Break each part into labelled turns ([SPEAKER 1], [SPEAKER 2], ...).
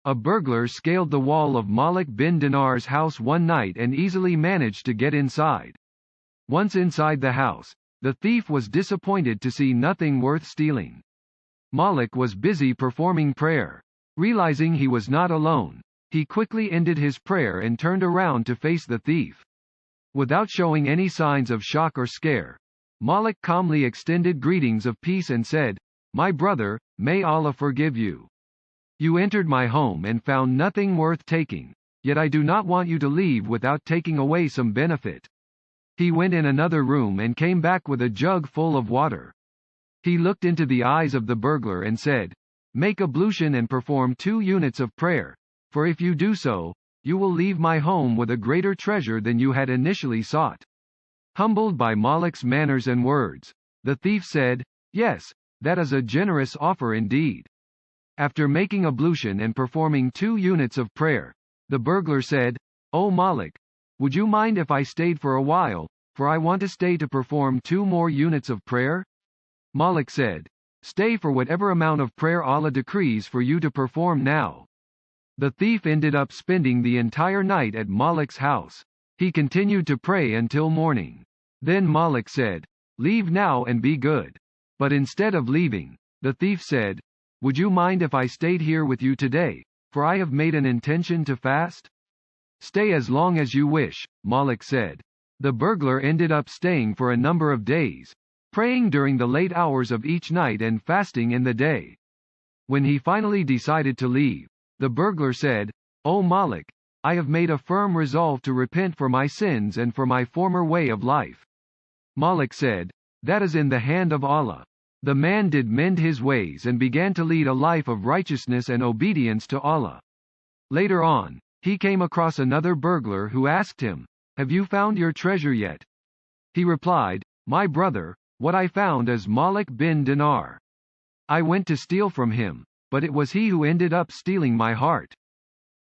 [SPEAKER 1] A burglar scaled the wall of Malik bin Danar's house one night and easily managed to get inside. Once inside the house, the thief was disappointed to see nothing worth stealing. Malik was busy performing prayer. Realizing he was not alone, he quickly ended his prayer and turned around to face the thief. Without showing any signs of shock or scare, Malik calmly extended greetings of peace and said, "My brother, may Allah forgive you. You entered my home and found nothing worth taking, yet I do not want you to leave without taking away some benefit." He went in another room and came back with a jug full of water. He looked into the eyes of the burglar and said, "Make ablution and perform 2 units of prayer, for if you do so, you will leave my home with a greater treasure than you had initially sought." Humbled by Malik's manners and words, the thief said, "Yes, that is a generous offer indeed." After making ablution and performing 2 units of prayer, the burglar said, "O Malik, would you mind if I stayed for a while, for I want to stay to perform 2 more units of prayer?" Malik said, "Stay for whatever amount of prayer Allah decrees for you to perform now." The thief ended up spending the entire night at Malik's house. He continued to pray until morning. Then Malik said, "Leave now and be good." But instead of leaving, the thief said, "Would you mind if I stayed here with you today, for I have made an intention to fast?" "Stay as long as you wish," Malik said. The burglar ended up staying for a number of days, praying during the late hours of each night and fasting in the day. When he finally decided to leave, the burglar said, "O Malik, I have made a firm resolve to repent for my sins and for my former way of life." Malik said, "That is in the hand of Allah." The man did mend his ways and began to lead a life of righteousness and obedience to Allah. Later on, he came across another burglar who asked him, "Have you found your treasure yet?" He replied, "My brother, what I found is Malik bin Danar. I went to steal from him, but it was he who ended up stealing my heart.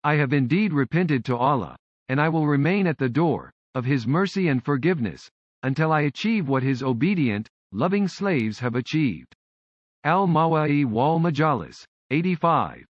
[SPEAKER 1] I have indeed repented to Allah, and I will remain at the door of His mercy and forgiveness until I achieve what His obedient, loving slaves have achieved." Al-Mawa'i wal Majalis, 85.